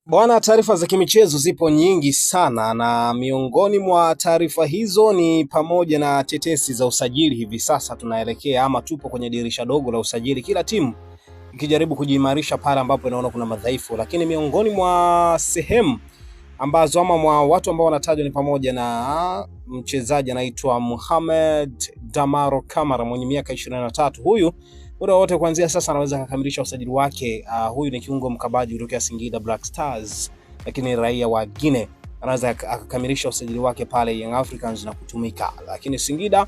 Bwana, taarifa za kimichezo zipo nyingi sana, na miongoni mwa taarifa hizo ni pamoja na tetesi za usajili. Hivi sasa tunaelekea ama tupo kwenye dirisha dogo la usajili, kila timu ikijaribu kujiimarisha pale ambapo inaona kuna madhaifu, lakini miongoni mwa sehemu ambazo ama mwa watu ambao wanatajwa ni pamoja na mchezaji anaitwa Mohamed Damaro Kamara mwenye miaka 23. Huyu muda wote kuanzia sasa anaweza kukamilisha usajili wake. Huyu ni kiungo mkabaji kutoka Singida Black Stars, lakini raia wa Guinea. Anaweza akakamilisha usajili wake pale Young Africans na kutumika, lakini Singida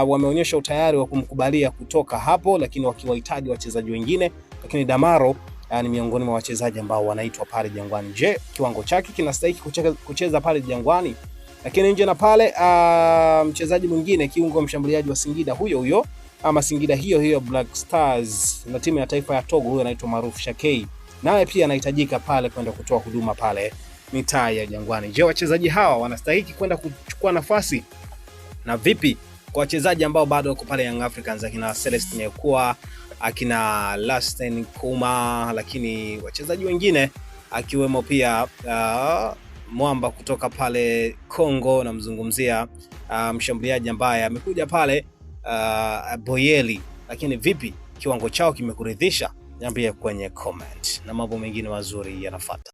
wameonyesha utayari wa kumkubalia kutoka hapo, lakini wakiwahitaji wachezaji wengine. Lakini Damaro ni miongoni mwa wachezaji ambao wanaitwa pale Jangwani. Je, kiwango chake kinastahili kucheza pale Jangwani? Lakini nje na pale mchezaji mwingine, kiungo mshambuliaji wa Singida huyo ama Singida hiyo Black Stars na timu ya taifa ya Togo, huyo anaitwa Maruf Shakei, naye pia anahitajika pale kwenda kutoa huduma pale mitaa ya Jangwani. Je, wachezaji hawa wanastahili kwenda kuchukua nafasi? Na vipi kwa wachezaji ambao bado wako pale Young Africans, akina Celestine Ekwa, akina Lasten Kuma, lakini wachezaji wengine akiwemo pia mwamba kutoka pale Kongo, na mzungumzia mshambuliaji ambaye amekuja pale Boyeli. Lakini vipi, kiwango chao kimekuridhisha? Niambie kwenye comment, na mambo mengine mazuri yanafuata.